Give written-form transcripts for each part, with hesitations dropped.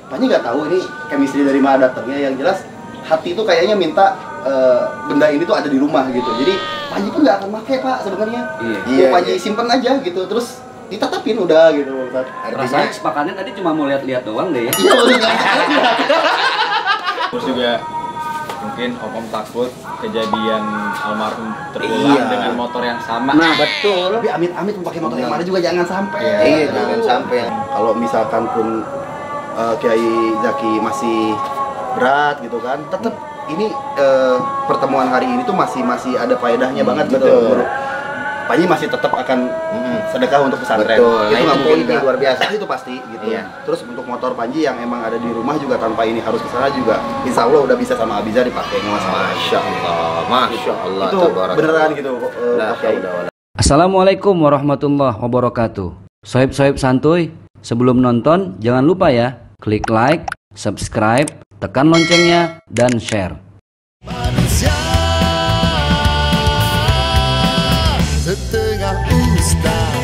Panji nggak tahu ini chemistry dari mana datangnya. Yang jelas hati itu kayaknya minta benda ini tuh ada di rumah gitu. Jadi Panji pun nggak akan pakai Pak sebenarnya. Iya. Panji simpen aja gitu. Terus ditatapin udah gitu. Rasanya kesepakatannya tadi cuma mau lihat-lihat doang deh ya. Iya benar. Terus juga mungkin Om takut kejadian almarhum terulang dengan motor yang sama. Nah betul. Tapi amit-amit pakai motor yang mana juga jangan sampai. Iya, jangan sampai. Kalau misalkan pun Kiai Zaki masih berat gitu kan, tetap ini pertemuan hari ini tuh masih ada faedahnya banget gitu. Panji masih tetap akan sedekah untuk pesantren. Betul. Itu nggak mungkin luar biasa. Itu pasti gitu. Iya. Terus untuk motor Panji yang emang ada di rumah juga tanpa ini harus ke sana juga, insya Allah udah bisa sama Abizar dipakai nggak masalah. Masya Allah. Itu beneran gitu. Assalamualaikum warahmatullahi wabarakatuh. Sohib-sohib santuy, sebelum nonton jangan lupa ya, klik like, subscribe, tekan loncengnya, dan share. Manusia setengah ustaz.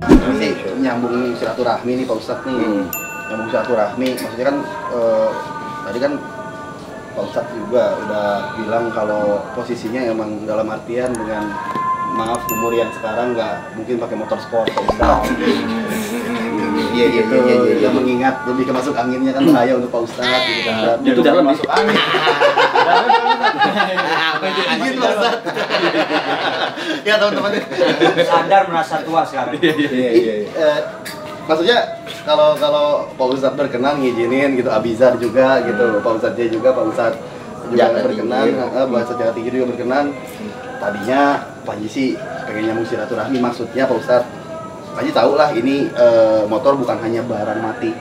Ini nyambung silaturahmi nih Pak Ustadz nih. Nyambung silaturahmi, maksudnya kan tadi kan Pak Ustadz juga udah bilang kalau posisinya emang dalam artian dengan maaf umur yang sekarang nggak mungkin pakai motor sport Pak Ustadz. Iya gitu. Dia mengingat lebih ke masuk anginnya kan bahaya untuk Pak Ustadz gitu kan. Itu dalam masuk angin. Angin Pak Ustadz. Ya teman-teman. Sadar merasa tua sekarang. Iya. Maksudnya kalau Pak Ustadz berkenan ngizinin gitu, Abizar juga gitu, Pak Ustadznya juga, Pak Ustadz juga berkenan, Pak Ustadz Jaga Tinggi juga berkenan. Tadinya Panji sih pengen nyambung silaturahmi, maksudnya Pak Ustadz, Panji tahu lah ini motor bukan hanya barang mati.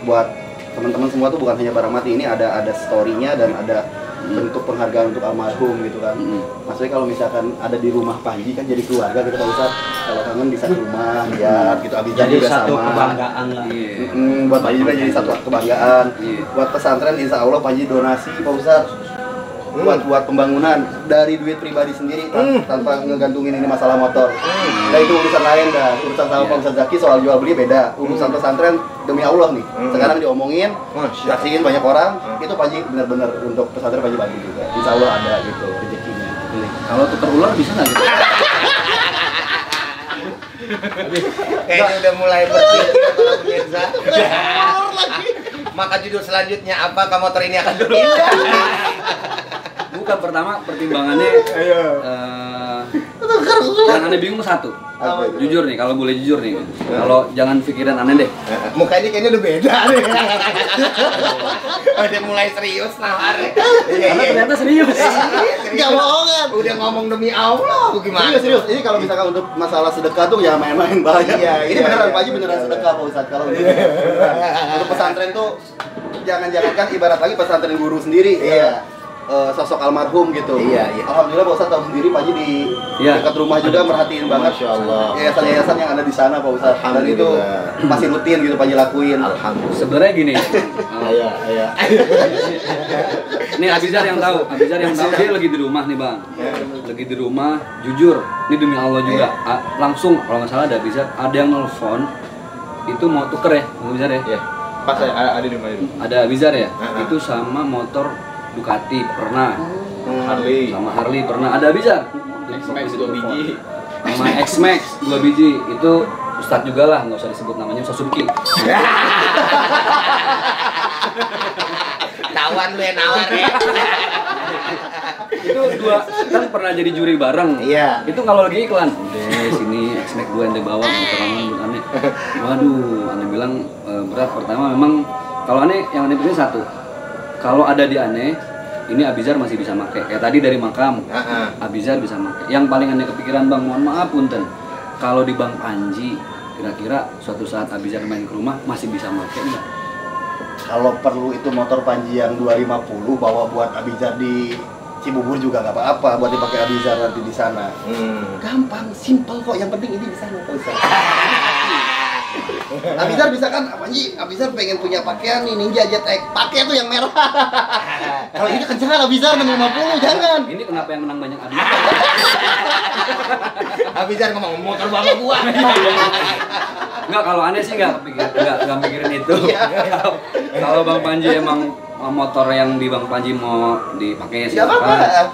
Buat teman-teman semua tuh bukan hanya barang mati, ini ada story-nya dan ada bentuk penghargaan untuk almarhum gitu kan. Maksudnya kalau misalkan ada di rumah Panji kan jadi keluarga gitu Pak Ustadz. Kalau kangen bisa ke rumah lihat gitu, Abizar Jadi juga satu sama. kebanggaan lah. Buat Panji juga jadi satu kebanggaan. Buat pesantren insya Allah Panji donasi Pak Ustadz. Buat pembangunan dari duit pribadi sendiri tanpa ngegantungin ini masalah motor. Nah itu urusan lain dah. Urusan sama Pak Ustadz Zaki soal jual beli beda. Urusan pesantren demi Allah nih. Sekarang diomongin, saksiin banyak orang. Itu Panji benar-benar untuk pesantren Panji bantu juga. Insya Allah ada gitu rezekinya. Kalau tukar ular bisa nggak gitu? Kayaknya udah mulai berpikir kalau pemirsa. Maka judul selanjutnya apakah motor ini akan berpindah? Bukan, pertama pertimbangannya yang aneh bingung satu. Jujur nih, kalau boleh jujur nih. Kalau jangan pikiran aneh deh. Mukanya kayaknya udah beda nih. Udah mulai serius nawar. Karena ternyata serius. Gak bohongan. Udah ngomong demi Allah, gimana? Serius. Ini kalau misalkan untuk masalah sedekah tuh ya main-main bahaya. Ini beneran Panji beneran sedekah Pak Ustadz. Kalau untuk pesantren tuh jangan-jangankan ibarat lagi pesantren guru sendiri. Sosok almarhum gitu. Alhamdulillah Pak Ustadz tahu sendiri Panji di dekat rumah juga merhatiin banget. Masya Allah. Yayasan-yayasan yang ada di sana Pak Ustadz. Dan itu masih rutin gitu Panji lakuin. Alhamdulillah. Sebenarnya gini. Iya. Nih Abizar yang tahu dia lagi di rumah nih Bang. Lagi di rumah, jujur, ini demi Allah juga. Langsung kalau nggak salah ada Abizar, ada yang nelfon itu mau tuker ya, Abizar ya. Iya. Pas ada di rumah itu. Ada Abizar ya. Itu sama motor Ducati pernah. Harley. Sama Harley pernah. Ada Abizar. X-Max 2 biji. Sama X-Max 2 biji. Itu Ustadz juga lah, nggak usah disebut namanya, Ustadz Subki. Tawan lu yang nawar ya. Itu dua kan pernah jadi juri bareng. Iya. Itu kalau lagi iklan, deh sini X-Max 2 ente bawa motor buat aneh. Waduh, aneh bilang berat. Pertama memang kalau aneh yang aneh pilih satu. Kalau ada di aneh, ini Abizar masih bisa make. Kayak tadi dari makam, Abizar bisa make. Yang paling aneh kepikiran Bang, mohon maaf punten. Kalau di Bang Panji, kira-kira suatu saat Abizar main ke rumah masih bisa make enggak? Kalau perlu itu motor Panji yang 250 bawa buat Abizar di Cibubur juga nggak apa-apa buat dipakai Abizar nanti di sana. Gampang, simple kok. Yang penting ini di sana Pak Ustadz. Abizar bisa kan? Panji, Abizar pengen punya pakaian nih Ninja Jet X. Pakai tuh yang merah. Kalau ini kenceng Abizar 650 jangan. Ini kenapa yang menang banyak Abizar? Abizar ngomong motor bapak gua. Enggak, kalau aneh sih enggak mikirin itu. Kalau Bang Panji emang motor yang di Bang Panji mau dipakai Gak apa-apa.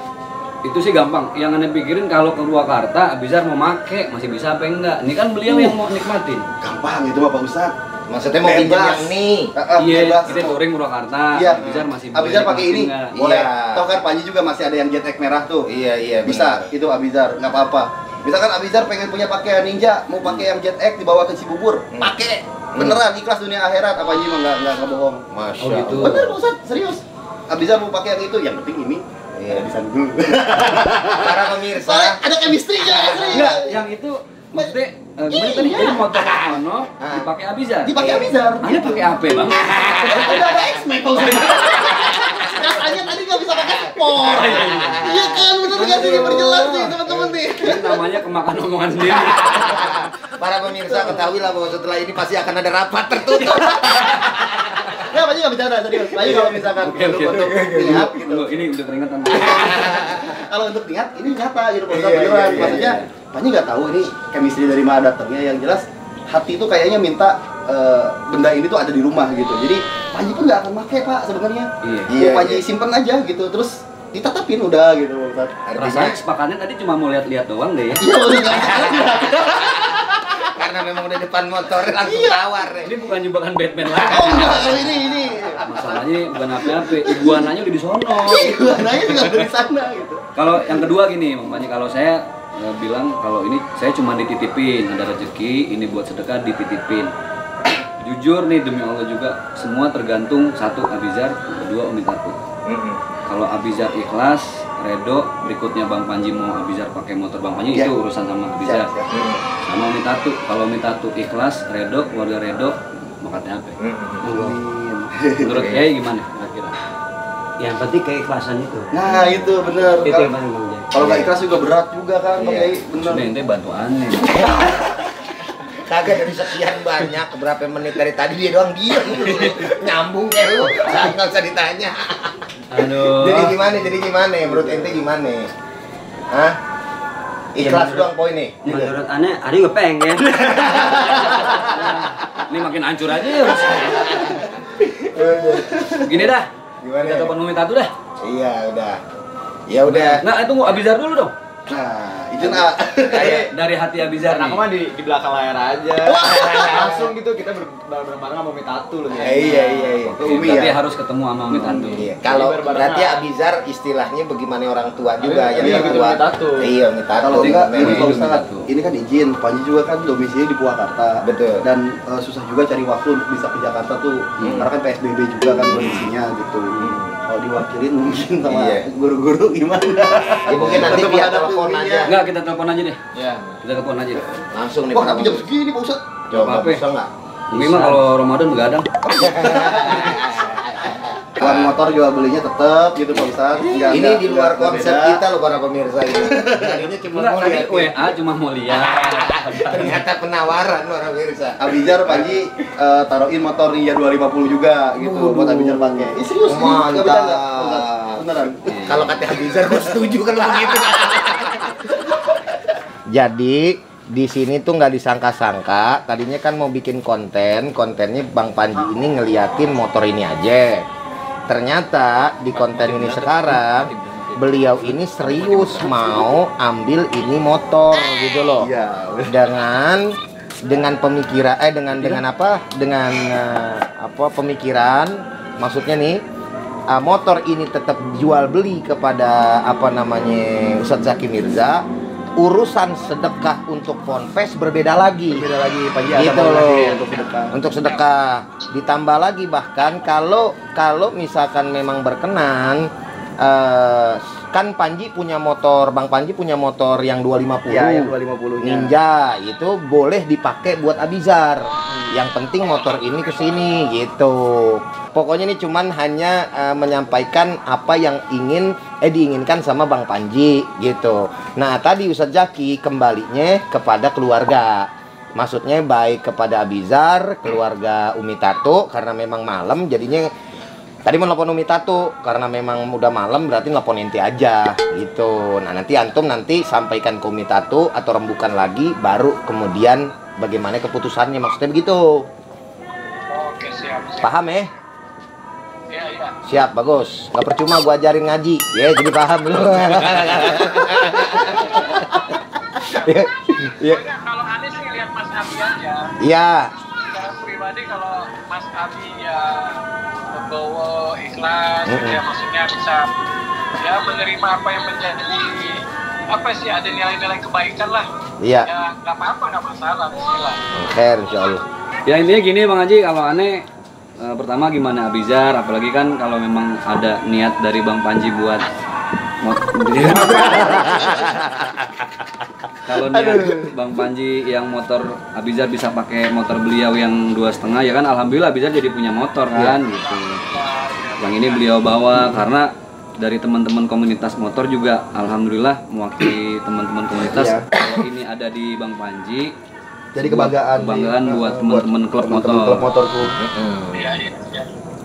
itu sih gampang. Yang aneh pikirin kalau ke Purwakarta Abizar mau make masih bisa apa enggak. Ini kan beliau yang mau nikmatin. Gampang itu Pak Ustad. Maksudnya mau pinjam yang nih. Iya, bebas. kita touring Purwakarta. Iya. Abizar masih Abizar pakai ini. enggak. Boleh. Iya. Toh kan Panji juga masih ada yang jet X merah tuh. Iya, Bisa, itu Abizar, nggak apa-apa. Misalkan Abizar pengen punya pakaian ninja, mau pakai yang jet X dibawa ke Cibubur, pakai. Beneran ikhlas dunia akhirat, apa Panji mah nggak bohong. Masya Oh, gitu. Bener Pak Ustad, serius. Abizar mau pakai yang itu, yang penting ini. Iya. Bisa dulu. Para pemirsa. Soalnya ada chemistry-nya. Enggak, yang itu maksudnya gimana tadi? Jadi motor sono dipakai Abizar. Dipakai Abizar. Anda pakai apa, Bang? Udah ada X-Max Pak Ustad. Katanya tadi nggak bisa pakai sport. Iya kan, bener nggak sih? Diperjelas nih teman-teman nih. Ini namanya kemakan omongan sendiri. Para pemirsa ketahuilah bahwa setelah ini pasti akan ada rapat tertutup. Nggak, Panji nggak bercanda, serius. Panji kalau misalkan Oke. untuk niat gitu. Loh, ini udah keringetan. Kalau untuk niat ini nyata gitu Pak Ustadz, beneran. iya, Maksudnya Panji nggak tahu ini chemistry dari mana datangnya. Yang jelas hati itu kayaknya minta benda ini tuh ada di rumah gitu. Jadi Panji pun nggak akan pakai Pak sebenarnya. Iya. Mau Panji simpen aja gitu, terus ditatapin udah gitu Pak Ustadz. Rasanya kesepakatannya tadi cuma mau lihat-lihat doang deh ya. Iya bener. Karena memang udah depan motor langsung tawar. Ini bukan jebakan Batman lagi. Oh enggak, kalau ini. Masalahnya bukan apa-apa, iguananya udah di sono. Nanya juga dari sana gitu. Kalau yang kedua gini, makanya kalau saya bilang kalau ini saya cuma dititipin, ada rezeki, ini buat sedekah dititipin. Jujur nih demi Allah juga, semua tergantung satu Abizar, kedua Umi Tatu. Kalau Abizar ikhlas, Redo, berikutnya Bang Panji mau Abizar pakai motor Bang Panji Ya. itu urusan sama Abizar. Sama Umi Tatu, kalau Umi Tatu ikhlas, Redo, keluarga Redo, makanya apa? Menurut Kiai gimana kira-kira? Yang penting keikhlasan itu. Nah itu bener. Itu yang paling penting. Kalau nggak ikhlas juga berat juga kan, Pak Kiai. Bener. Sudah ente bantu aneh. Kagak dari sekian banyak berapa menit dari tadi dia doang diam dulu. Nyambung kayak lu, nggak usah ditanya. Aduh. Jadi gimana? Menurut ente gimana? Hah? Ikhlas doang poin nih. Menurut aneh, ada juga pengen. Ini makin hancur aja ya. Gini dah. Gimana? Kita telepon Umi Tatu dah. Iya udah. Ya udah. Nggak, tunggu Abizar dulu dong. Nah, itu nah. Dari hati Abizar Aku nih. mah di belakang layar aja. Langsung gitu kita bareng-bareng sama Umi Tatu loh ya. Iya. Oke, Umi berarti ya? harus ketemu sama Umi Tatu. Iya. Kalau Jadi bareng-bareng. berarti Abizar istilahnya bagaimana orang tua juga Iya, yang iya, tertua. Umi Tatu. Iya, Umi Tatu. Kalau enggak, Memang. ini Pak Umi Ustadz, Tatu. ini kan izin, Panji juga kan domisili di Purwakarta. Betul. Dan susah juga cari waktu untuk bisa ke Jakarta tuh, karena kan PSBB juga kan kondisinya gitu. Kalau diwakilin mungkin sama Iya. guru-guru gimana? Ya, mungkin nanti Untuk via menghadapi telepon Uminya. aja. Enggak, kita telepon aja deh. Iya. Kita telepon aja deh. Langsung nih. Wah, tapi jam segini Pak Ustadz. Coba Apa-apa. bisa nggak? Umi mah kalau Ramadan begadang. Buat motor jual belinya tetap gitu Pak Ustadz. Nggak- Ini nggak- di luar nggak konsep beda. kita loh para pemirsa ini. Tadinya cuma Enggak, mau tadi lihat. WA cuma mau lihat. Ternyata penawaran para pemirsa. Abizar Panji taruhin motor Ninja 250 juga gitu buat Abizar pakai. Ih, serius nih, nggak bercanda. Mantap. Beneran. Kalau kata Abizar gue setuju kalau begitu. Jadi di sini tuh nggak disangka-sangka. Tadinya kan mau bikin kontennya Bang Panji ini ngeliatin motor ini aja. Ternyata di konten ini sekarang beliau ini serius mau ambil ini motor gitu loh. Iya. Dengan pemikiran dengan apa? Dengan pemikiran maksudnya nih motor ini tetap jual beli kepada Ustadz Zaki Mirza. Urusan sedekah untuk Ponpes berbeda lagi. Beda lagi Panji Gitu ada loh. lagi untuk sedekah. Untuk sedekah ditambah lagi bahkan kalau misalkan memang berkenan kan Bang Panji punya motor yang 250 Ya, yang 250-nya. Ninja itu boleh dipakai buat Abizar. Yang penting motor ini kesini gitu. Pokoknya ini cuman hanya menyampaikan apa yang diinginkan sama Bang Panji gitu. Nah tadi Ustadz Zaki kembalinya kepada keluarga. Maksudnya baik kepada Abizar, keluarga Umi Tato karena memang malam jadinya Tadi mau nelfon Umi Tatu karena memang udah malam berarti nelfon inti aja gitu. Nah nanti antum sampaikan ke Umi Tatu atau rembukan lagi baru kemudian bagaimana keputusannya, maksudnya begitu. Oke, siap. Paham ya? Iya, iya. Siap, bagus. Nggak percuma gua ajarin ngaji. Ya, jadi paham belum? Iya. Kalau aneh sih lihat Mas Abi aja. Iya. Secara pribadi kalau Mas Abi ya legowo, ikhlas, ya maksudnya bisa ya menerima apa yang menjadi apa sih, ada nilai-nilai kebaikan lah. Iya. Ya nggak apa-apa, nggak masalah. Bismillah. Oke, insyaallah. Ya intinya gini Bang Haji, kalau aneh pertama gimana Abizar, apalagi kan kalau memang ada niat dari Bang Panji buat kalau niat Bang Panji yang motor Abizar bisa pakai motor beliau yang 2,5 ya kan, alhamdulillah Abizar jadi punya motor kan gitu. Yang ini beliau bawa karena dari teman-teman komunitas motor juga alhamdulillah mewakili teman-teman komunitas. Kalau ini ada di Bang Panji Jadi kebanggaan buat teman-teman klub teman-teman klub motor. motorku. Iya, iya.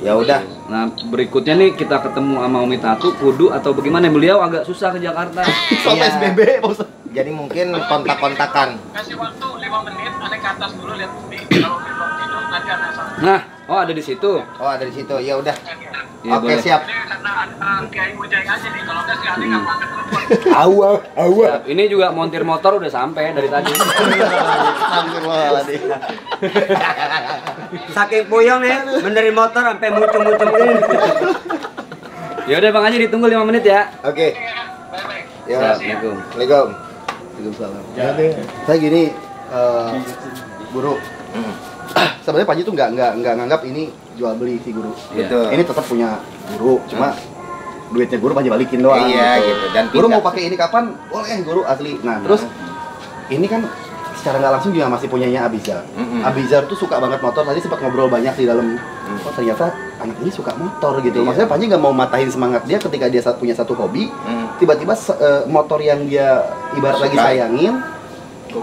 Ya udah. Nah berikutnya nih kita ketemu sama Umi Tatu kudu atau bagaimana, beliau agak susah ke Jakarta. Soal Iya. SBB, Pak Ustaz. Jadi mungkin kontak-kontakan. Kasih waktu 5 menit, aneh ke atas dulu lihat bumi. Kalau belum tidur nanti aneh sama. Nah, oh ada di situ. Oh, ada di situ. Ya udah. Iya, Oke, boleh. siap. Ini karena ada Kiai Ujai aja nih, kalau nggak sih aneh nggak angkat telepon. Siap. Ini juga montir motor udah sampai dari tadi. Astagfirullahaladzim. Saking puyeng nih, benerin motor sampai muncul-muncul ini. Ya udah Bang Haji ditunggu 5 menit ya. Oke. Baik-baik. Ya. Assalamualaikum. Assalamualaikum. Waalaikumsalam. Saya gini, Guru. Sebenarnya Panji tuh nggak nganggap ini jual beli sih, Guru. Betul. Ini tetap punya Guru, cuma duitnya Guru Panji balikin doang. Iya, gitu. Dan Guru pindah. mau pakai ini kapan? Boleh, Guru asli. Nah, terus ini kan secara nggak langsung juga masih punyanya Abizar. Abizar tuh suka banget motor. Tadi sempat ngobrol banyak di dalam. Oh ternyata anak ini suka motor gitu. Iya. Maksudnya Panji nggak mau matahin semangat dia ketika dia punya satu hobi. Tiba-tiba motor yang dia ibarat lagi Suka. sayangin,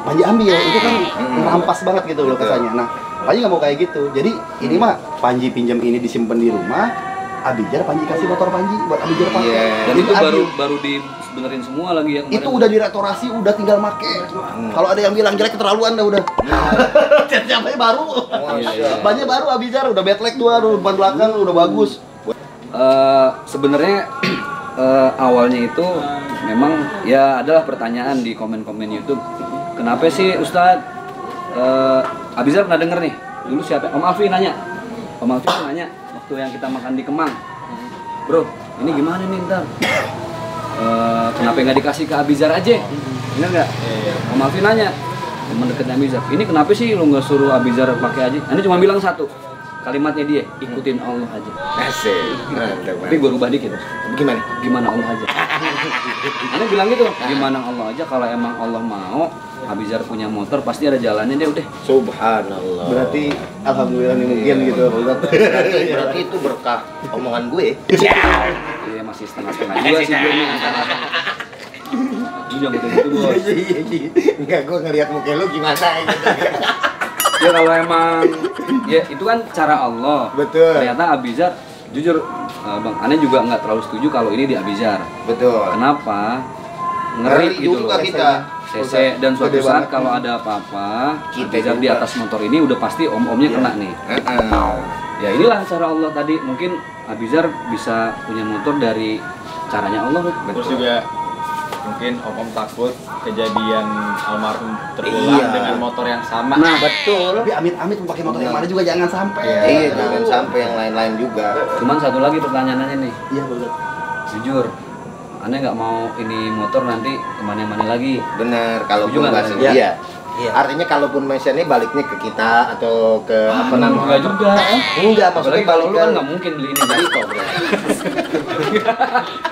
Panji ambil. Itu kan merampas banget gitu loh kesannya. Nah, Panji nggak mau kayak gitu. Jadi ini mah Panji pinjam ini disimpan di rumah. Abizar Panji kasih motor Panji buat Abizar pakai. Iya. Dan Jadi itu adil. baru dibenerin semua lagi ya. Itu udah direstorasi, udah tinggal make. Kalau ada yang bilang jelek keterlaluan dah udah. Cat-catnya baru. Bannya baru Abizar udah bedleg dua, depan belakang udah bagus. Sebenarnya awalnya itu memang ya adalah pertanyaan di komen-komen YouTube. Kenapa sih Ustadz Abizar pernah denger nih? Dulu siapa? Om Alfi nanya. Om Alfi nanya waktu yang kita makan di Kemang. Bro, ini gimana nih ntar? Kenapa nggak dikasih ke Abizar aja? Bener nggak? Om Alfi nanya. Temen deketnya Abizar. Ini kenapa sih lu nggak suruh Abizar pakai aja? Ini cuma bilang satu. Kalimatnya dia, ikutin Allah aja. Asik. Mantap. Tapi gue rubah dikit. Gimana? Gimana Allah aja. Ana bilang gitu, gimana Allah aja, kalau emang Allah mau Abizar punya motor pasti ada jalannya deh udah. Subhanallah. Berarti alhamdulillah nih mungkin gitu Pak Ustadz. Berarti itu berkah omongan gue. Iya masih setengah-setengah juga sih gue ini. Lu jangan kayak gitu bos. Enggak, gue ngelihat muka lu gimana gitu. Ya kalau emang ya itu kan cara Allah. Betul. Ternyata Abizar jujur Bang Ane juga nggak terlalu setuju kalau ini di Abizar. Betul. Kenapa? Ngeri gitu juga loh. kita. CC dan suatu Gede saat banget. kalau ada apa-apa Kita Abizar di juga. atas motor ini udah pasti om-omnya kena nih. Ya inilah cara Allah tadi, mungkin Abizar bisa punya motor dari caranya Allah. Terus juga mungkin om takut kejadian almarhum terulang Iya. dengan motor yang sama. Nah, Betul. Tapi amit-amit mau pakai motor yang mana juga jangan sampai. Iya, jangan sampai yang lain-lain juga. cuman satu lagi pertanyaannya nih, Iya Pak Ustadz. jujur, Ane nggak mau ini motor nanti kemana-mana lagi. Bener, kalaupun Setuju nggak, bahasa Ren? iya. Artinya kalaupun mentionnya baliknya ke kita atau ke apa namanya? Enggak juga. Enggak, Apalagi maksudnya kalau balik lu ke kan nggak mungkin beli ini jadi kok.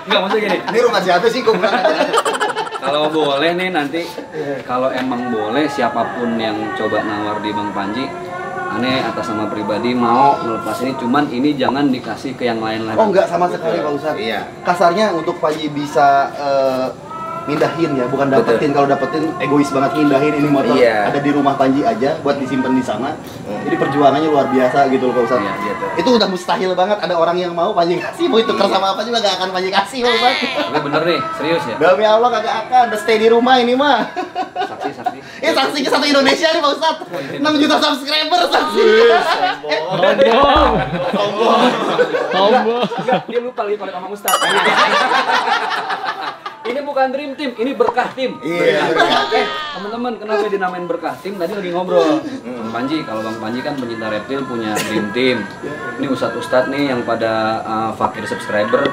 Nggak maksudnya gini. Ini rumah siapa sih kok? Kalau boleh nih nanti, kalau emang boleh siapapun yang coba nawar di Bang Panji, Ane atas nama pribadi mau melepas ini, cuman ini jangan dikasih ke yang lain lagi. Oh enggak sama sekali Pak Ustadz. Iya. Kasarnya untuk Panji bisa mindahin ya, bukan dapetin. Kalau dapetin egois banget mindahin ini motor Iya. ada di rumah Panji aja buat disimpan di sana. Jadi perjuangannya luar biasa gitu loh Pak Ustadz. Iya, gitu. Itu udah mustahil banget ada orang yang mau Panji kasih, mau ditukar sama apa juga gak akan Panji kasih Pak Ustadz. Tapi bener nih, serius ya. Demi Allah kagak akan, udah stay di rumah ini mah. Saksi. Saksinya satu Indonesia nih Pak Ustadz. 6 juta subscriber saksi. Sombong. Enggak, dia lupa lagi kalau sama Ustaz. Ini bukan Dream Team, ini Berkah Tim. Iya. Teman-teman, kenapa dinamain Berkah Tim? Tadi lagi ngobrol. Bang Panji, kalau Bang Panji kan pencinta reptil punya Dream Team. Ini ustadz-ustadz nih yang pada fakir subscriber.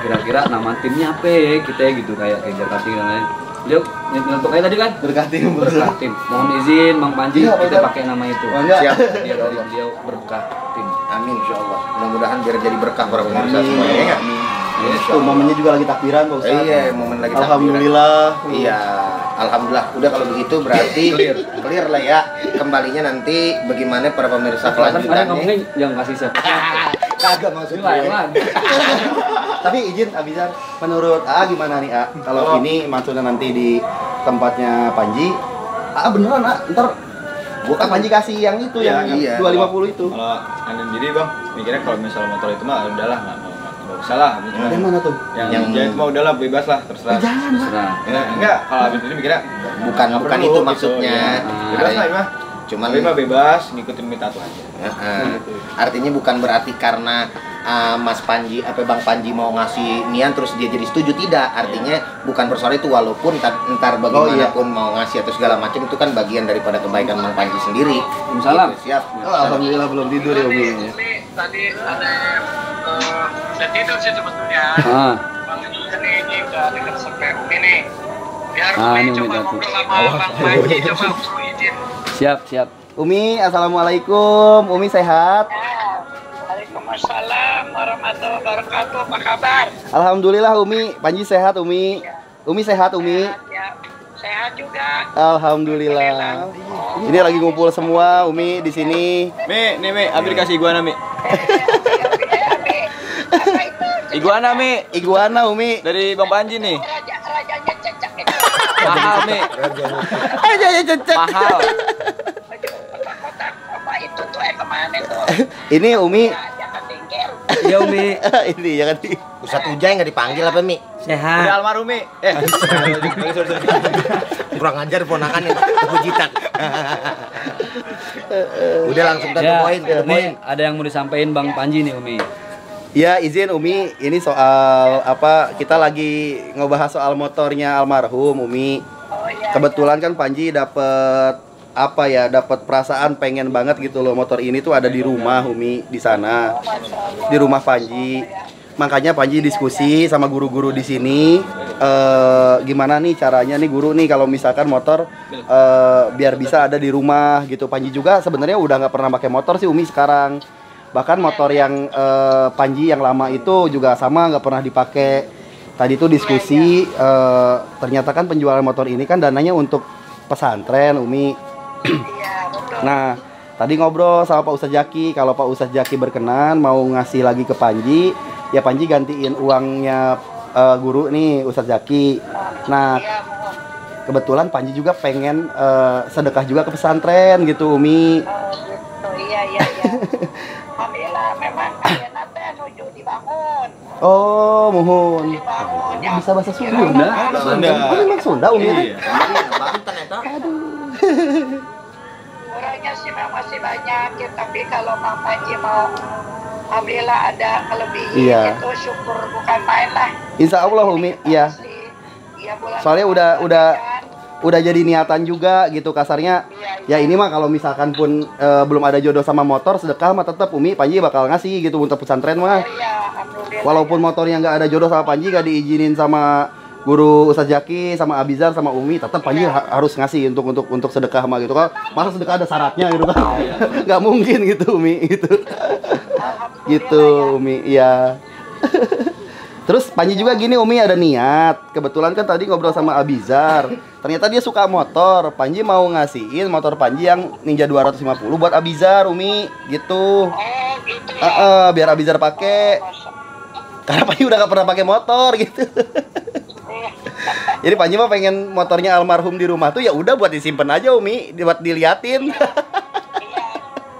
Kira-kira nama timnya apa ya? Kita gitu kayak Jakarta dan lain. Beliau nyentuh kayak tadi kan? Berkah tim. Berkah Tim. Mohon izin Bang Panji, Iya, kita Pak. pakai nama itu. Bangga. Siap. Dia dari beliau Berkah Tim. Amin insyaallah. Mudah-mudahan biar jadi berkah para pemirsa semuanya ya nggak? Itu momennya juga lagi takbiran Pak Ustadz. Iya, momen lagi takbiran. Alhamdulillah. Iya, alhamdulillah. Udah kalau begitu berarti clear lah ya. Kembalinya nanti bagaimana para pemirsa Kalian ngomongnya kelanjutannya. jangan kasih subscribe. Kagak Ini maksudnya. lain lagi. Tapi izin Abizar, menurut gimana nih kalau ini maksudnya nanti di tempatnya Panji, beneran ntar gua kan Panji kasih yang itu yang iya. 250 itu. Kalau anda sendiri bang, mikirnya kalau misalnya motor itu mah udahlah nggak usah lah. Yang mana tuh? Yang jahit mah udahlah bebas lah terserah. Jangan lah. Terserah. Ya, enggak, kalau abis ini mikirnya Bukan nggak bukan perlu, itu gitu, maksudnya. ya. Bebas lah ini mah. Cuman Tapi mah bebas, ngikutin minta tuh aja. artinya bukan berarti karena Mas Panji Bang Panji mau ngasih nian terus dia jadi setuju, tidak. Artinya bukan persoalan itu, walaupun ntar bagaimanapun mau ngasih atau segala macam itu kan bagian daripada kebaikan Bang Panji sendiri. Salam. Gitu, siap. Alhamdulillah belum tidur ya Umi. Tadi ada udah tidur sih sebetulnya. Bang ini udah dekat sampai Umi nih. Biar ini Umi Umi coba jatuh. ngobrol sama Bang Panji, coba suruh izin. Siap. Umi, assalamualaikum. Umi sehat? Waalaikumsalam warahmatullahi wabarakatuh. Apa kabar? Alhamdulillah Umi. Panji sehat Umi. Umi sehat Umi. Ya, sehat juga. Alhamdulillah. Ini lagi ngumpul semua Umi di sini. Mi, ambil kasih iguana Mi. Apa itu? Iguana Mi, Iguana Umi. dari Bang Panji nih. Rajanya cecak itu. Mahal Mi, Aja cecek. mahal. Kotak-kotak apa itu tuh kemana tuh? Ini Umi. Jangan tinggal. Iya Umi. Ini ya kan. Ustadz Ujai nggak dipanggil apa Mi? Udah Sehat. almarhum Mi. Kurang ajar ponakannya pujitan. Udah langsung ke Ya, poin, ke poin. nih ada yang mau disampaikan Bang Panji nih Umi. Ya izin Umi, ini soal kita lagi ngebahas soal motornya almarhum Umi. Oh iya. Kebetulan kan Panji dapet dapat perasaan pengen banget gitu loh motor ini tuh ada di rumah Umi di sana. Di rumah Panji. Makanya Panji diskusi sama guru-guru di sini gimana nih caranya nih guru nih kalau misalkan motor biar bisa ada di rumah gitu. Panji juga sebenarnya udah nggak pernah pakai motor sih Umi sekarang. Bahkan motor yang Panji yang lama itu juga sama nggak pernah dipakai. Tadi tuh diskusi ternyata kan penjualan motor ini kan dananya untuk pesantren Umi. Iya, betul. Nah tadi ngobrol sama Pak Ustadz Jaki, kalau Pak Ustadz Jaki berkenan mau ngasih lagi ke Panji, ya Panji gantiin uangnya guru nih Ustadz Jaki. Nah Iya, mohon. kebetulan Panji juga pengen sedekah juga ke pesantren gitu Umi. Oh, gitu. Iya. Alhamdulillah memang kalian nanti menuju dibangun. Oh mohon. Dibangun ya. Bisa bahasa Sunda? Sunda. Oh memang Sunda Umi. Iya. Kurangnya sih memang masih banyak ya, tapi kalau Bang Panji mau alhamdulillah ada kelebihan Iya. itu syukur bukan main lah. Insya Allah Umi, iya. Iya, bulan Soalnya Ramadan udah jadi niatan juga gitu kasarnya. Ya ini mah kalau misalkan pun belum ada jodoh sama motor sedekah mah tetap Umi Panji bakal ngasih gitu untuk pesantren mah. Iya, alhamdulillah. Walaupun motornya nggak ada jodoh sama Panji, nggak diizinin sama guru Ustadz Jaki, sama Abizar, sama Umi, tetap Panji harus ngasih untuk sedekah mah gitu kan. Masa sedekah ada syaratnya gitu kan? Nggak mungkin gitu Umi gitu. Gitu Umi, iya. Terus Panji juga gini Umi ada niat. Kebetulan kan tadi ngobrol sama Abizar. Ternyata dia suka motor. Panji mau ngasihin motor Panji yang Ninja 250 buat Abizar Umi gitu. Oh, gitu ya. Biar Abizar pakai. Karena Panji udah gak pernah pakai motor gitu. Jadi Panji mah pengen motornya almarhum di rumah tuh ya udah buat disimpan aja Umi, buat diliatin. Iya,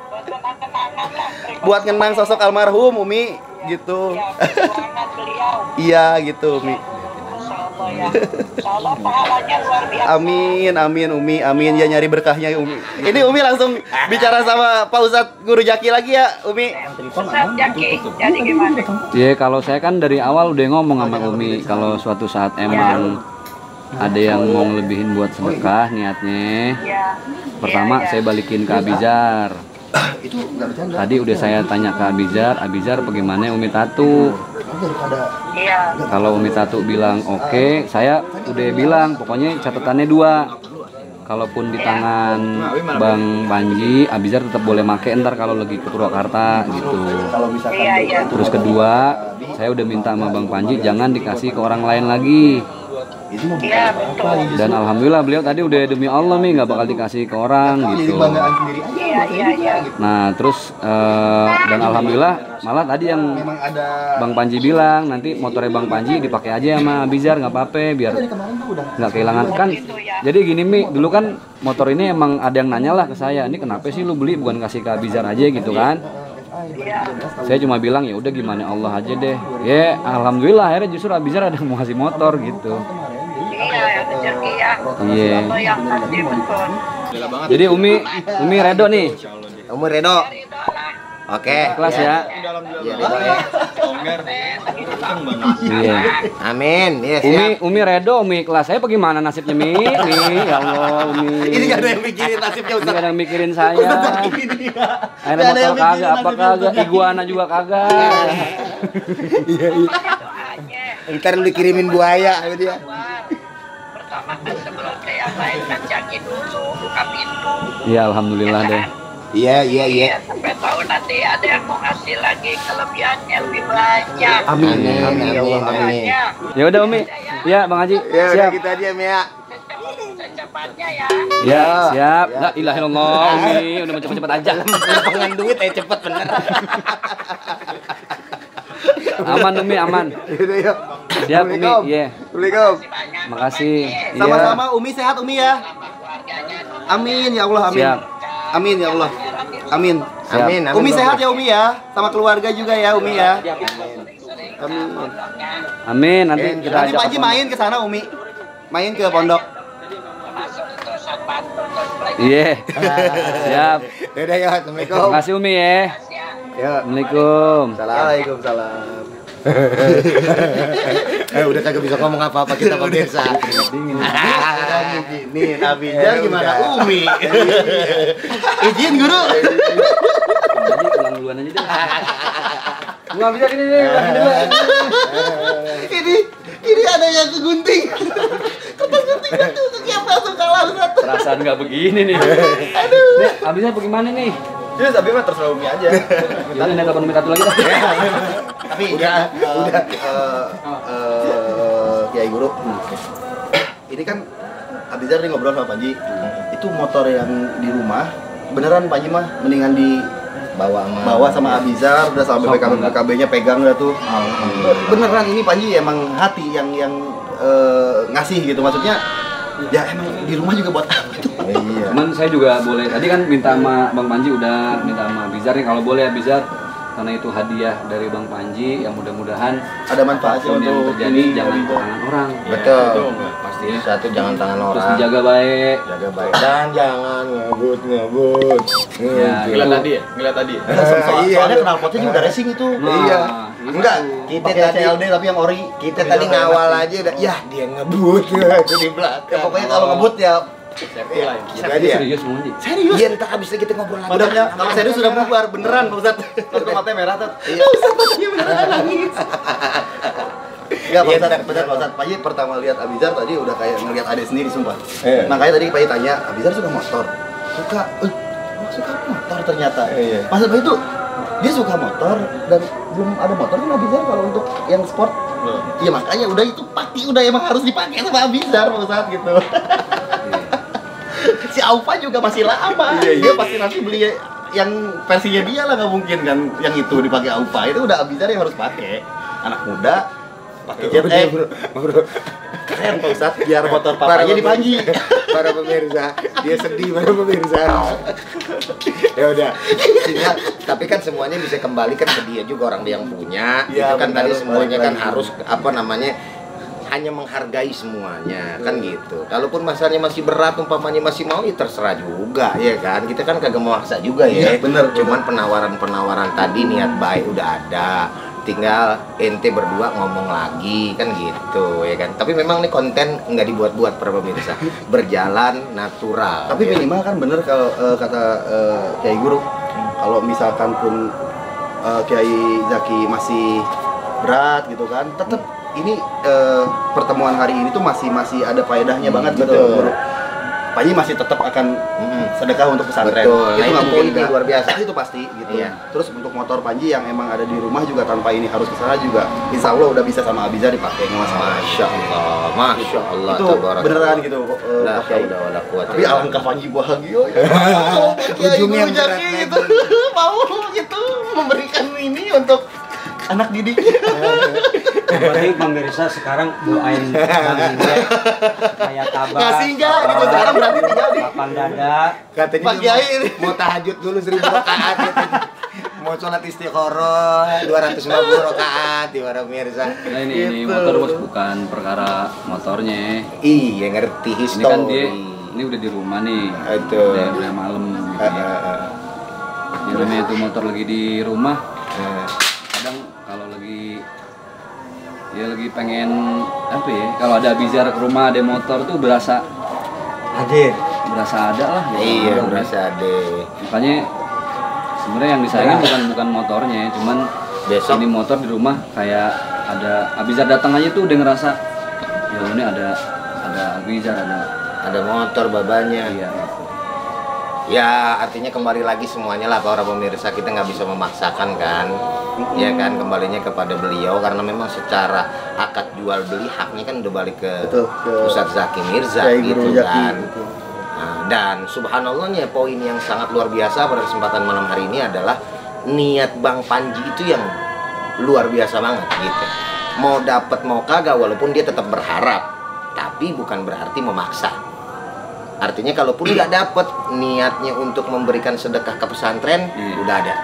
buat kenang-kenangan lah. Buat ngenang sosok almarhum Umi gitu. Iya, perjuangan beliau. Iya gitu Umi. Masya Allah ya. Insya Allah pahalanya luar biasa. Amin, amin Umi, amin ya nyari berkahnya ya Umi. Ini Umi langsung bicara sama Pak Ustadz Guru Jaki lagi ya Umi. Ustaz Jaki, jadi gimana? Ya kalau saya kan dari awal udah ngomong sama Umi kalau suatu saat emang ada yang mau ngelebihin buat sedekah niatnya. Iya. Pertama saya balikin ke Abizar. Itu enggak bercanda. Tadi udah saya tanya ke Abizar bagaimana Umi Tatu. Iya. Kalau Umi Tatu bilang oke, saya udah bilang pokoknya catatannya 2. Kalaupun di tangan Bang Panji, Abizar tetap boleh make ntar kalau lagi ke Purwakarta gitu. Kalau misalkan Iya. Terus kedua, saya udah minta sama Bang Panji jangan dikasih ke orang lain lagi. Iya, betul. Dan alhamdulillah beliau tadi udah demi Allah nih nggak bakal dikasih ke orang gitu. banggaan sendiri aja. Iya. Nah terus dan alhamdulillah malah tadi yang Memang ada Bang Panji bilang nanti motornya Bang Panji dipakai aja sama Abizar nggak apa-apa biar kemarin tuh udah nggak kehilangan kan. Jadi gini Mi, dulu kan motor ini emang ada yang nanya lah ke saya, ini kenapa sih lu beli bukan kasih ke Abizar aja gitu kan? Saya cuma bilang ya udah gimana Allah aja deh. Ya alhamdulillah akhirnya justru Abizar ada yang mau kasih motor gitu. Iya, rezeki ya. Iya. Allah yang pasti betul. Jadi Umi redo nih. Umur Redo. Oke. Kelas ya. Iya. Amin. Iya, siap. Umi redo, Umi kelas saya bagaimana nasibnya Mi? Ya Allah, Umi. ini gak ada yang mikirin nasibnya Ini Ustaz. kadang mikirin saya. Akhirnya Nggak ada yang motor kagak, mikirin apa nasibnya kagak, iguana juga kagak. Ntar lu dikirimin buaya sama dia. Pertama kan sebelum saya main kan Jaki dulu buka pintu. Iya, alhamdulillah deh. Iya. Sampai tahu nanti ada yang mau ngasih lagi kelebihannya lebih banyak. Amin. Amin. Ya Allah, amin. Banyak. Ya udah Umi. Iya, Bang Haji. Ya udah Siap. gitu aja Mia. Secepatnya ya. Ya, siap. La ilaha illallah, Umi. Udah mau cepet-cepet aja. Pengen duit cepet bener. Aman Umi, aman. Yaudah, yuk. Siap Umi. Iya. Assalamualaikum. Makasih. Iya. Sama-sama Umi sehat Umi ya. Amin ya Allah, amin. Siap. Amin ya Allah. Amin. Siap. Amin. Umi sehat ya Umi ya, sama keluarga juga ya Umi ya. Amin. Amin. Nanti kita Nanti ajak. Pak Haji main ke sana Umi. Main ke pondok. Iya. Siap. Udah ya, Assalamualaikum. Makasih Umi ya. Ya. Assalamualaikum. Waalaikumsalam. Udah kagak bisa ngomong apa-apa kita pemirsa. Nih, Abizar gimana Umi? Izin guru. Jadi pulang duluan aja deh. Nggak bisa gini nih. Ini ada yang kegunting. Kegunting itu yang langsung kalah satu. Perasaan nggak begini nih. Nih, abisnya bagaimana nih? Terus tapi mah terserah Umi aja. Kita nih kapan Umi Tatu lagi dah. Tapi udah Kiai Guru. Ini kan Abizar nih ngobrol sama Panji. Itu motor yang di rumah beneran Panji mah mendingan di bawa sama Abizar, udah sama BPKB-nya pegang udah tuh. Beneran ini Panji emang hati yang ngasih gitu, maksudnya ya emang di rumah juga buat apa itu. Iya. Cuman saya juga boleh, tadi kan minta sama Bang Panji udah minta sama Abizar nih kalau boleh Abizar, karena itu hadiah dari Bang Panji yang mudahan Ada manfaatnya apapun yang untuk terjadi ini, jangan untuk tangan orang. Betul. Pasti Satu jangan tangan terus orang. dijaga baik. Jaga baik. Dan jangan ngebut. Ya, Ngeliat itu. tadi ya? Ngeliat tadi ya? Iya, ada knalpotnya juga racing itu. Nah, Iya. itu. Enggak, Kita pakai tadi- CLD tapi yang ori. Kita tadi ngawal aja udah. Ya dia ngebut itu di belakang. Ya, pokoknya kalau ngebut ya Safety line. Gitu aja ya. Serius Bang Panji. serius. Iya, ntar abis itu kita ngobrol lagi. Udah, kalau serius sudah bubar beneran Pak Ustadz. Terus matanya merah tuh. Iya. Ustadz matanya beneran nangis. Enggak, Pak Iya, Ustadz, benar, benar Pak Ustadz. Pak Haji pertama lihat Abizar tadi udah kayak ngelihat adek sendiri sumpah. Iya. Makanya tadi Pak Haji tanya, Abizar suka motor? Suka. Suka motor ternyata. Iya. Maksud Pak itu dia suka motor dan belum ada motor kan Abizar kalau untuk yang sport. Iya makanya udah itu pasti udah emang harus dipakai sama Abizar Pak Ustadz gitu. Si Aufa juga masih lama. Dia pasti nanti beli yang versinya dia lah, nggak mungkin kan yang itu dipakai Aufa. Itu udah Abizar yang harus pakai. Anak muda pakai jet bro. Keren Pak Ustadz, biar motor papanya di Panji. Para pemirsa, dia sedih para pemirsa. Ya udah. Tapi kan semuanya bisa kembalikan ke dia juga, orang dia yang punya. Ya, itu kan benar, tadi semuanya kan lagi. harus hanya menghargai semuanya kan gitu. Kalaupun masalahnya masih berat, umpamanya masih mau, ya terserah juga ya kan. Kita kan kagak memaksa juga ya. Bener. Cuman penawaran tadi niat baik udah ada. Tinggal ente berdua ngomong lagi kan gitu ya kan. Tapi memang nih konten nggak dibuat-buat para pemirsa, berjalan natural. Tapi ya. minimal kan bener kalau kata Kiai Guru, kalau misalkan pun Kiai Zaki masih berat gitu kan, tetap ini pertemuan hari ini tuh masih ada faedahnya banget gitu. betul. Panji masih tetap akan sedekah untuk pesantren. Betul. Itu Nah, nggak itu mungkin poinnya nggak. luar biasa. Itu pasti gitu. Iya. Terus untuk motor Panji yang emang ada di rumah juga tanpa ini harus ke sana juga, insya Allah udah bisa sama Abizar dipakai nggak masalah. Masya Allah. Itu tabarak. beneran gitu. La Pak Kiai. haula wala quwata Tapi illa alangkah Panji bahagia ya. Ujungnya yang berat gitu. Mau gitu memberikan ini untuk anak didik. Berarti pemirsa sekarang doain Bang Indek kayak tabak. Ngasih enggak gitu sekarang berarti tinggal di Lapang dada. Katanya Pak dia Kiai ini. mau tahajud dulu 1000 rakaat gitu. Mau sholat istiqoroh 250 rakaat di para pemirsa. Nah ini Gitu. motor bos, bukan perkara motornya. Iya ngerti Ini history. kan dia, ini udah di rumah nih. Itu. Udah malam gitu ya. Ya namanya itu motor lagi di rumah. Kadang kalau lagi pengen apa ya, kalau ada Abizar ke rumah ada motor tuh berasa Hadir. ada lah gitu. Iya berasa deh. Makanya sebenarnya yang disayangin bukan motornya, cuman Besok ini motor di rumah kayak ada Abizar datang aja tuh udah ngerasa ya ini ada Abizar, ada motor babanya. iya gitu. Ya artinya kembali lagi semuanya lah para pemirsa, kita nggak bisa memaksakan kan, ya kan, kembalinya kepada beliau karena memang secara akad jual beli haknya kan udah balik ke Betul, ke Ustadz Zaki Mirza Kiai gitu Guru Zaki, kan. betul. Nah, dan subhanallahnya poin yang sangat luar biasa pada kesempatan malam hari ini adalah niat Bang Panji itu yang luar biasa banget gitu. Mau dapat mau kagak, walaupun dia tetap berharap, tapi bukan berarti memaksa. Artinya kalaupun nggak dapet, niatnya untuk memberikan sedekah ke pesantren udah ada.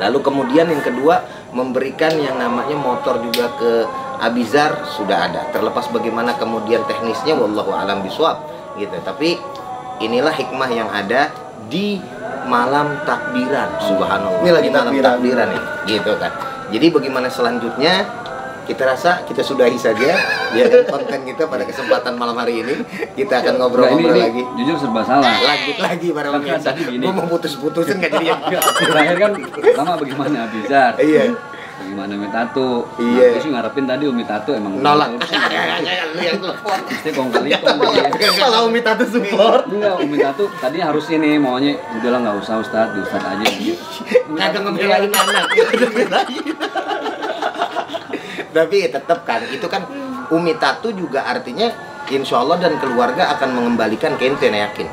Lalu kemudian yang kedua, memberikan yang namanya motor juga ke Abizar sudah ada. Terlepas bagaimana kemudian teknisnya, wallahu alam biswab gitu. Tapi inilah hikmah yang ada di malam takbiran, subhanallah. Ini lagi Di malam takbiran. takbiran nih, gitu kan. Jadi bagaimana selanjutnya? Kita rasa kita sudahi saja ya kan, konten kita pada kesempatan malam hari ini. Kita akan ngobrol-ngobrol Nggak, lagi. jujur serba salah. Lanjut lagi para Kan pemirsa. tadi gini. Gue mau putus-putusin gak jadi yang Terakhir kan sama bagaimana Abizar, Iya. bagaimana Umi Tatu. Iya. Aku sih ngarepin tadi Umi Tatu emang Nolak. Lu yang telepon. Pasti kong kali Kalau Umi Tatu support. Enggak, Umi Tatu tadi harus ini maunya udahlah nggak usah Ustadz, di Ustadz aja. Kagak ngebelain anak. Tapi tetap kan, itu kan Umi Tatu juga artinya insya Allah dan keluarga akan mengembalikan ke ente, nah yakin.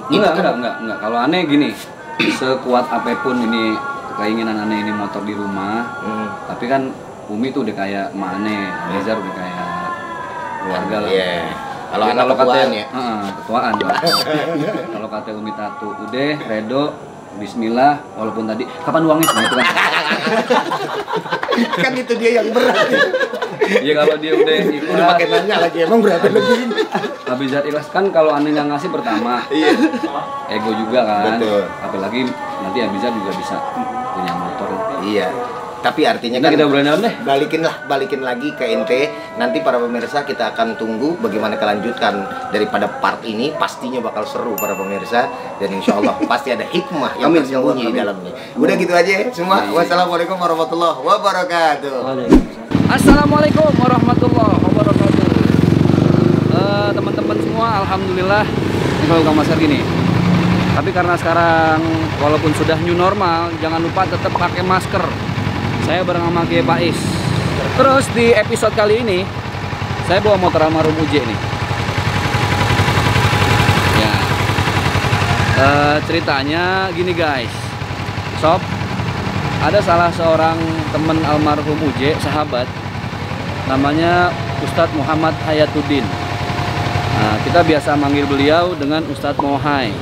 Enggak. Kalau aneh gini, sekuat apapun ini keinginan aneh ini motor di rumah, tapi kan Umi tuh udah kayak emak aneh, Abizar udah kayak keluarga lah. Iya. Kalau Ya, anak ketuaan ya. ketuaan Pak. Kalau kata Umi Tatu, udah redo, Bismillah, walaupun tadi kapan uangnya? Nah, itu kan. Kan itu dia yang berat. Iya kalau dia udah ikhlas, Udah pakai nanya lagi, emang berapa lebih? Abizar ikhlas kan kalau aneh nggak ngasih pertama, ego juga kan. Betul. Apalagi nanti Abizar juga bisa punya motor. Iya. Tapi artinya Nah, kan kita bulan dalam deh. balikin lagi ke ente. Nanti para pemirsa kita akan tunggu bagaimana kelanjutan daripada part ini. Pastinya bakal seru para pemirsa, dan insya Allah pasti ada hikmah yang Amin, tersembunyi di amin. dalamnya. Udah gitu aja ya semua. Wassalamualaikum warahmatullahi wabarakatuh. Assalamualaikum warahmatullahi wabarakatuh. Teman-teman semua, alhamdulillah ini kalau buka masker gini. Tapi karena sekarang walaupun sudah new normal, jangan lupa tetap pakai masker. Saya bareng sama Kiai Faiz. Terus di episode kali ini saya bawa motor almarhum Uje nih. Ya. Ceritanya gini guys. Sob, ada salah seorang teman almarhum Uje, sahabat, namanya Ustadz Muhammad Hayatuddin. Nah, kita biasa manggil beliau dengan Ustadz Mohai,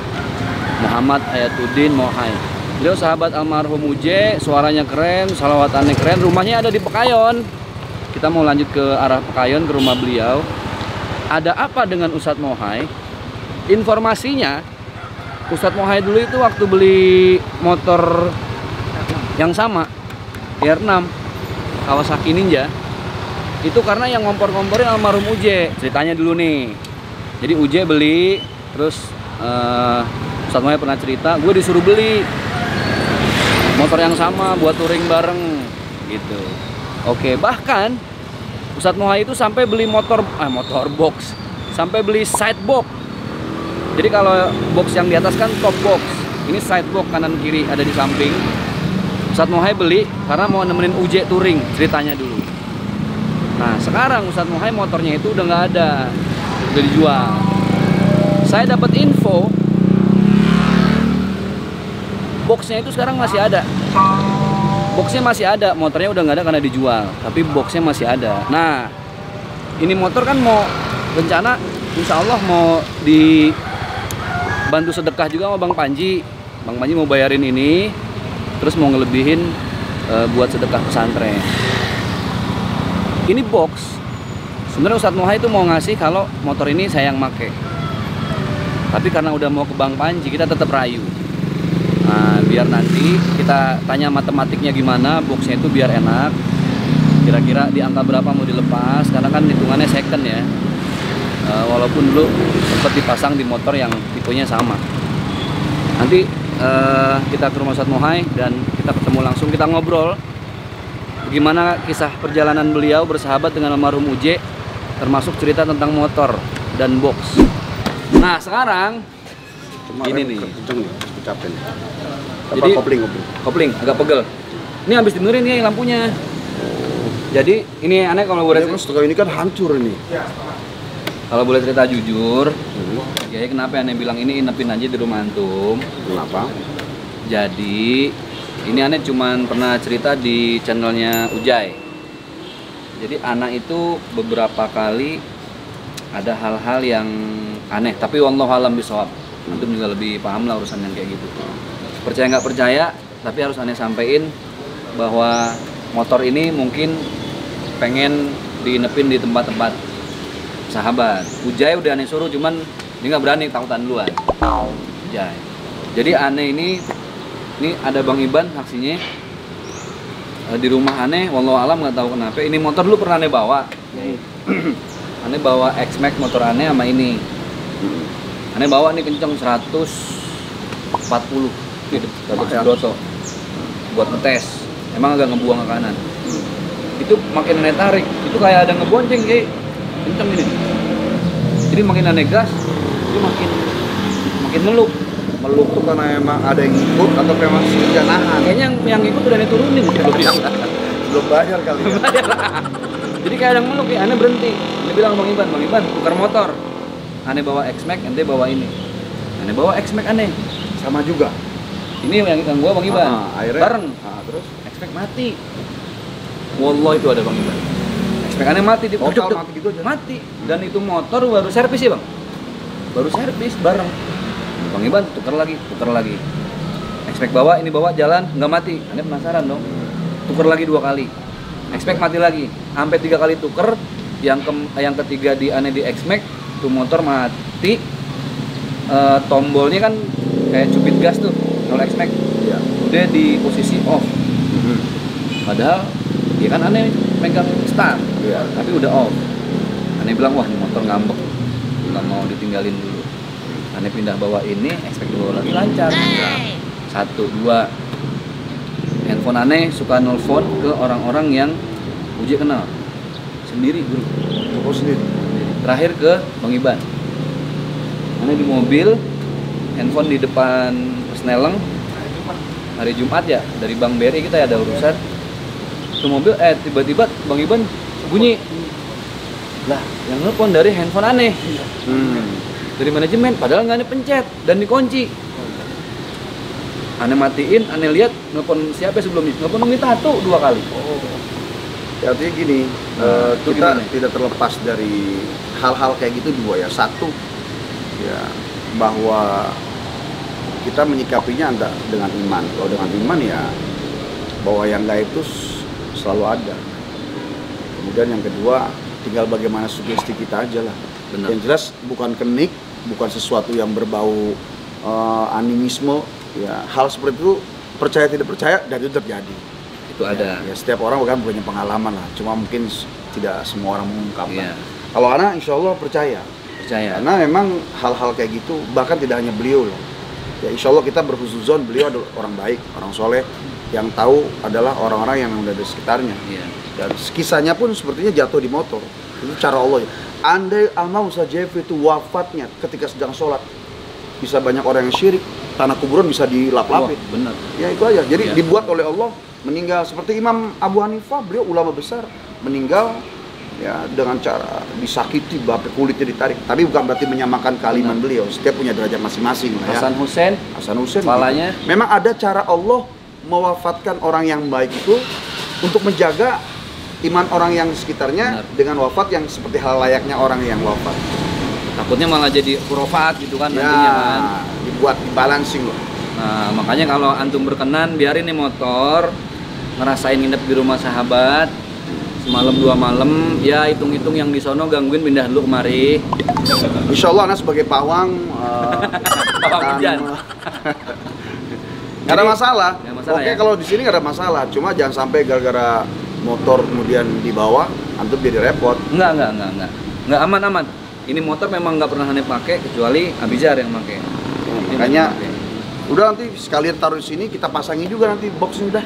Muhammad Hayatuddin Mohai. Beliau sahabat almarhum Uje, suaranya keren, salawatannya keren, rumahnya ada di Pekayon. Kita mau lanjut ke arah Pekayon, ke rumah beliau. Ada apa dengan Ustadz Mohai? Informasinya, Ustadz Mohai dulu itu waktu beli motor yang sama, R6 Kawasaki Ninja, itu karena yang ngompor-ngomporin almarhum Uje. Ceritanya dulu nih, jadi Uje beli, terus Ustadz Mohai pernah cerita, gue disuruh beli motor yang sama buat touring bareng gitu. Oke, bahkan Ustadz Mohai itu sampai beli motor box, sampai beli side box. Jadi kalau box yang di atas kan top box, ini side box kanan kiri ada di samping. Ustadz Mohai beli karena mau nemenin Uje touring, ceritanya dulu. Nah sekarang Ustadz Mohai motornya itu udah nggak ada, udah dijual. Saya dapat info boxnya itu sekarang masih ada. Boxnya masih ada, motornya udah nggak ada karena dijual, tapi boxnya masih ada. Nah ini motor kan mau rencana insya Allah mau dibantu sedekah juga sama Bang Panji. Bang Panji mau bayarin ini, terus mau ngelebihin buat sedekah pesantren. Ini box sebenarnya Ustadz Mohai itu mau ngasih kalau motor ini saya yang make, tapi karena udah mau ke Bang Panji kita tetap rayu. Nah biar nanti kita tanya matematiknya gimana boxnya itu biar enak, kira-kira di angka berapa mau dilepas, karena kan hitungannya second ya. Walaupun dulu sempat dipasang di motor yang tipenya sama. Nanti kita ke rumah Ustadz Mohai dan kita ketemu langsung, kita ngobrol bagaimana kisah perjalanan beliau bersahabat dengan almarhum Uje, termasuk cerita tentang motor dan box. Nah sekarang ini nih, jadi kopling agak pegel. Ini habis dibenerin nih lampunya. Jadi ini aneh kalau boleh cerita. Ini kan hancur ini. Kalau boleh cerita jujur, ya kenapa aneh bilang ini inepin aja di rumah antum? Kenapa? Jadi ini aneh cuman pernah cerita di channelnya Ujai. Jadi anak itu beberapa kali ada hal-hal yang aneh, tapi wallahu alam bisawab. Antum juga lebih paham lah urusan yang kayak gitu. Percaya nggak percaya, tapi harus aneh sampein bahwa motor ini mungkin pengen diinepin di tempat-tempat sahabat. Ujai udah aneh suruh, cuman dia nggak berani, takutan duluan. Ujai. Jadi aneh ini ada Bang Iban saksinya di rumah aneh, wallahu alam nggak tahu kenapa. Ini motor dulu pernah aneh bawa. Aneh bawa X-Max motor aneh sama ini. Aneh bawa nih kenceng 140 gitu, Broto buat ngetes. Emang agak ngebuang ke kanan. Itu makin aneh tarik, itu kayak ada ngebonceng kayak kenceng ini. Jadi makin aneh gas, itu makin meluk tuh karena emang ada yang ikut atau memang sengaja nahan. Kayaknya yang ikut udah diturunin belum bayar kali ya. Jadi kayak ada yang meluk ya, aneh berhenti. Aneh bilang Bang Iban tukar motor. Aneh bawa X-Max, ente bawa ini. Aneh bawa X-Max aneh. Sama juga. Ini yang gua Bang Iban. Akhirnya Bareng. Terus X-Max mati. Wallah itu ada Bang Iban. X-Max aneh mati di mati gitu aja. Mati. Dan itu motor baru servis ya, Bang. Baru servis bareng. Bang Iban tuker lagi. X-Max bawa, ini bawa jalan nggak mati. Aneh penasaran dong. Tuker lagi 2 kali. X-Max mati lagi. Sampai 3 kali tuker. Yang ketiga di aneh di X-Max, tuh motor mati. Tombolnya kan kayak cubit gas tuh kalau X-Max. Iya. Udah di posisi off. Padahal dia kan aneh megang start. Iya. Tapi udah off. Aneh bilang wah ini motor ngambek, nggak mau ditinggalin dulu. Aneh pindah bawa ini, X-Max bawa lagi lancar. 1, 2. Handphone aneh suka nelfon ke orang-orang yang Uje kenal. Sendiri bro. Oh sendiri. Terakhir ke Bang Iban. Aneh di mobil, handphone di depan Persneleng. Hari Jumat ya, dari Bang Beri kita ada urusan. Ke mobil, tiba-tiba Bang Iban bunyi. Lah, yang nelfon dari handphone aneh. Dari manajemen, padahal nggak aneh pencet dan dikunci. Aneh matiin, aneh lihat nelfon siapa sebelumnya? Nelfon Umi Tato 2 kali. Ya, artinya gini, itu kita gimana? tidak terlepas dari hal-hal kayak gitu dua ya. Satu, ya bahwa kita menyikapinya dengan iman. Kalau dengan iman ya bahwa yang gaib itu selalu ada. Kemudian yang kedua, tinggal bagaimana sugesti kita aja lah. Benar. Yang jelas bukan kenik, bukan sesuatu yang berbau animisme. Ya, hal seperti itu percaya tidak percaya dan itu terjadi. Itu ada. Ya, setiap orang kan punya pengalaman lah. Cuma mungkin tidak semua orang mengungkapkan. Iya. Kalau anak insya Allah percaya. Karena memang hal-hal kayak gitu bahkan tidak hanya beliau loh. Ya insya Allah kita berhusnuzon beliau adalah orang baik, orang soleh yang tahu adalah orang-orang yang ada di sekitarnya. Iya. Dan kisahnya pun sepertinya jatuh di motor. Itu cara Allah ya. Andai almarhum Ustaz Jefri itu wafatnya ketika sedang sholat, bisa banyak orang yang syirik, tanah kuburan bisa dilap-lapin. Wah, benar. Ya itu aja. Jadi Iya. dibuat oleh Allah meninggal seperti Imam Abu Hanifah, beliau ulama besar, meninggal ya dengan cara disakiti, sampai kulitnya ditarik. Tapi bukan berarti menyamakan kalimat beliau. Setiap punya derajat masing-masing lah ya. Hasan Hussein Hasan Hussein. kepalanya. Gitu. Memang ada cara Allah mewafatkan orang yang baik itu untuk menjaga iman orang yang sekitarnya. Benar. Dengan wafat yang seperti hal layaknya orang yang wafat. Takutnya malah jadi khurafat gitu kan nantinya kan. Ya, dibuat dibalancing loh. Nah, makanya kalau antum berkenan biarin nih motor ngerasain nginep di rumah sahabat semalam 2 malam, ya hitung-hitung yang di sono gangguin pindah dulu kemari. Insya Allah anak sebagai pawang Pawang akan- hujan. Nggak ada masalah. Nggak masalah, Oke, ya? kalau di sini nggak ada masalah. Cuma jangan sampai gara-gara motor kemudian dibawa, antum jadi repot. Enggak. Enggak aman. Ini motor memang nggak pernah Hanif pakai kecuali Abizar yang pakai. Ini Makanya Hanif pakai. udah nanti sekalian taruh di sini, kita pasangin juga nanti boxnya udah.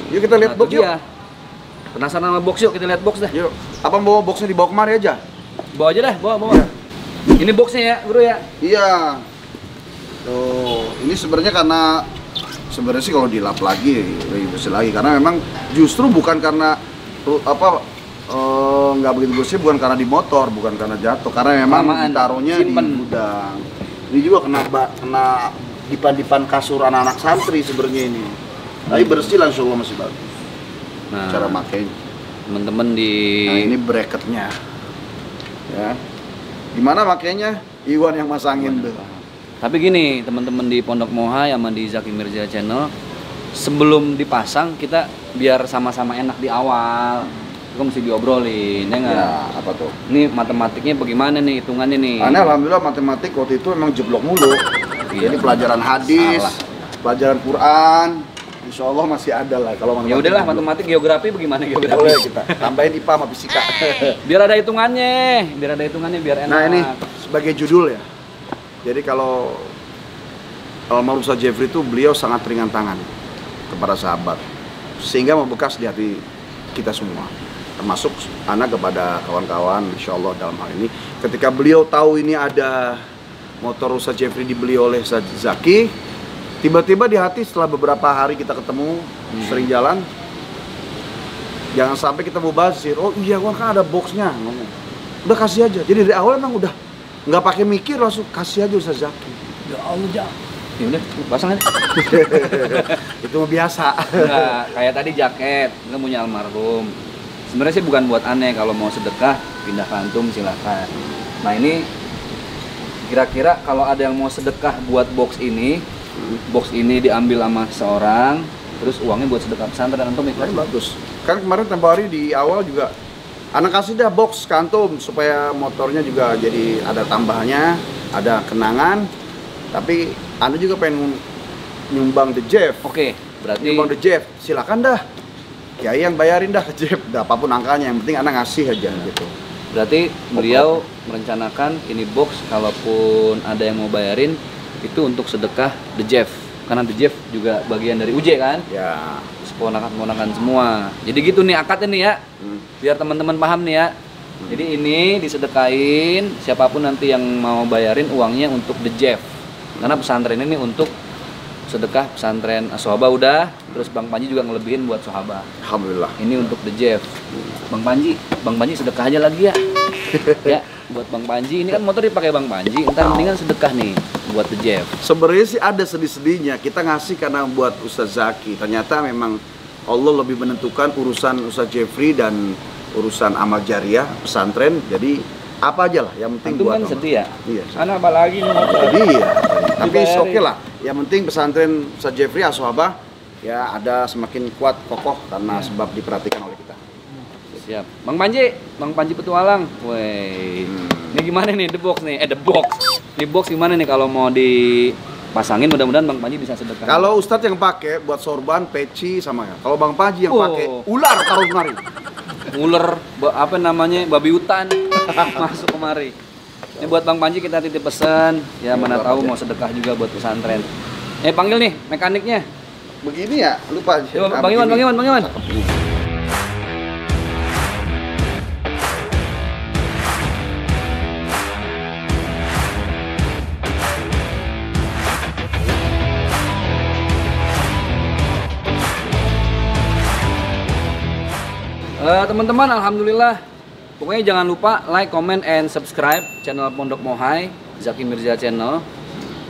Yuk kita lihat Nah, box itu yuk. dia. Penasaran sama box yuk, kita lihat box dah. Yuk. Apa bawa boxnya dibawa kemari aja? Bawa aja dah, bawa. Iya. Ini boxnya ya, bro ya. Iya. Tuh, ini sebenarnya karena sebenarnya sih kalau dilap lagi lebih bersih lagi karena memang justru bukan karena nggak begitu bersih, bukan karena di motor, bukan karena jatuh, karena memang Kelamaan, ditaruhnya di simpen. gudang. Ini juga kena dipan kasur anak-anak santri sebenarnya ini. Tapi bersih lah, insya Allah masih bagus. Nah, Cara makainya. temen-temen di Nah ini bracketnya, ya. Gimana makainya? Iwan yang masangin tuh. Tapi gini, teman-teman di Pondok Moha sama di Zaki Mirza Channel, sebelum dipasang kita biar sama-sama enak di awal. Itu mesti diobrolin, ya nggak? Ya, apa tuh? Ini matematiknya bagaimana nih, hitungannya nih? Aneh alhamdulillah matematik waktu itu emang jeblok mulu. Iya. Jadi pelajaran hadis, Salah. pelajaran Quran, insya Allah masih ada lah kalau Ya udahlah, jeblok. matematik, geografi bagaimana geografi? Boleh kita tambahin IPA sama fisika. Biar ada hitungannya, biar enak. Nah ini sebagai judul ya. Jadi kalau almarhum Ustaz Jefri itu beliau sangat ringan tangan kepada sahabat, sehingga membekas di hati kita semua, termasuk anak kepada kawan-kawan. Insya Allah dalam hal ini, ketika beliau tahu ini ada motor Ustaz Jefri dibeli oleh Ustaz Zaki, tiba-tiba di hati setelah beberapa hari kita ketemu, sering jalan, jangan sampai kita mau basir, oh iya kan ada boxnya, ngomong. Udah kasih aja. Jadi dari awal emang udah nggak pakai mikir, langsung kasih aja Ustaz Zaki. Ya Allah, ya udah, pasang aja. Itu mah biasa. Enggak, kayak tadi jaket, nggak punya almarhum. Sebenarnya sih bukan buat aneh, kalau mau sedekah pindah kantung silakan. Nah ini kira-kira kalau ada yang mau sedekah buat box ini diambil sama seorang, terus uangnya buat sedekah pesantren, antum ikhlas? Bagus. Kan kemarin tempo hari di awal juga anak kasih dah box kantum supaya motornya juga jadi ada tambahannya, ada kenangan. Tapi anda juga pengen nyumbang The Jeff. Oke, berarti Nyumbang The Jeff, silakan dah. Kiai yang bayarin dah ke Jeff, dah apapun angkanya, yang penting anak ngasih aja gitu. berarti beliau merencanakan ini box, kalaupun ada yang mau bayarin itu untuk sedekah The Jeff, karena The Jeff juga bagian dari UJ kan, Ya. keponakan-keponakan semua. Jadi gitu nih akadnya nih ya, biar teman-teman paham nih ya. Jadi ini disedekain, siapapun nanti yang mau bayarin uangnya untuk The Jeff, karena pesantren ini untuk sedekah pesantren Sohaba udah, terus Bang Panji juga ngelebihin buat Sohaba. Alhamdulillah. Ini untuk The Jeff. Bang Panji sedekah aja lagi ya. Ya, buat Bang Panji, ini kan motor dipakai Bang Panji, ntar mendingan sedekah nih buat The Jeff. Sebenarnya sih ada sedih-sedihnya, kita ngasih karena buat Ustaz Zaki. Ternyata memang Allah lebih menentukan urusan Ustaz Jeffrey dan urusan amal jariah pesantren. Jadi apa aja lah, yang penting Antum buat kan Allah. sedih ya? Iya. Anak apa lagi nih motor? Iya. Tapi Dibayarin. oke lah. Yang penting pesantren Ustaz Jeffrey Aswabah ya ada semakin kuat kokoh karena sebab diperhatikan oleh kita. Siap. Bang Panji Petualang. Woi. Ini gimana nih the box nih? The box. Di box gimana nih kalau mau dipasangin, mudah-mudahan Bang Panji bisa sedekah. Kalau Ustadz yang pakai buat sorban, peci sama ya. Kalau Bang Panji yang Oh. pakai ular taruh kemari. ular apa namanya babi hutan masuk kemari. Ini buat Bang Panji kita titip pesan ya, mana tahu mau sedekah juga buat pesantren. Panggil nih mekaniknya. Begini ya, lupa aja. Coba Bang Iwan. Teman-teman, alhamdulillah. Pokoknya jangan lupa like, comment, and subscribe channel Pondok Mohai, Zaki Mirza Channel.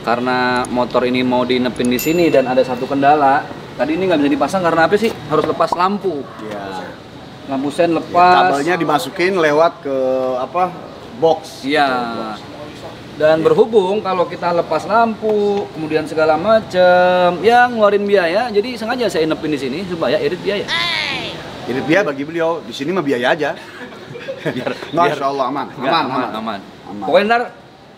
Karena motor ini mau dinepin di sini dan ada satu kendala. Tadi ini nggak bisa dipasang karena apa sih? Harus lepas lampu. Ya. Lampu sen lepas. Kabelnya dimasukin lewat ke apa? Box. Iya. Dan berhubung kalau kita lepas lampu, kemudian segala macam, yang ngeluarin biaya. Jadi sengaja saya inepin di sini supaya irit biaya. Ini biaya bagi beliau, di sini mah biaya aja. Masya Allah, aman. Pokoknya ntar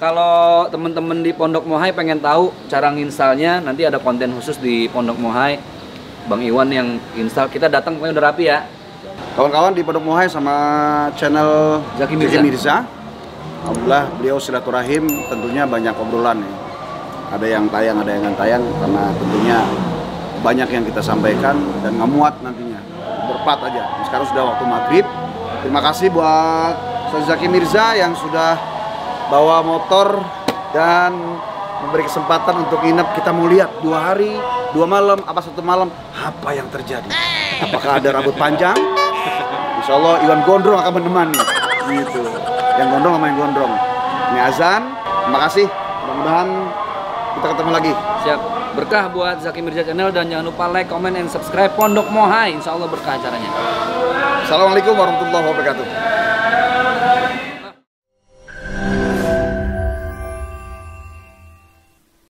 kalau teman-teman di Pondok Mohai pengen tahu cara nginstalnya, nanti ada konten khusus di Pondok Mohai. Bang Iwan yang install, kita datang pokoknya udah rapi ya. Kawan-kawan di Pondok Mohai sama channel Zaki Mirza. Alhamdulillah beliau silaturahim, tentunya banyak obrolan ya. Ada yang tayang, ada yang nggak tayang, karena tentunya banyak yang kita sampaikan dan nggak muat nantinya. Berpat aja. Sekarang sudah waktu maghrib. Terima kasih buat Ustaz Zaki Mirza yang sudah bawa motor dan memberi kesempatan untuk nginep. Kita mau lihat 2 hari, 2 malam, apa 1 malam, apa yang terjadi. Apakah ada rambut panjang? Insya Allah Iwan Gondrong akan menemani. Gitu. Yang gondrong sama yang gondrong. Ini azan. Terima kasih. Mudah-mudahan kita ketemu lagi. Siap. Berkah buat Zaki Mirza Channel dan jangan lupa like, comment, and subscribe Pondok Mohai. Insya Allah berkah acaranya. Assalamualaikum warahmatullahi wabarakatuh.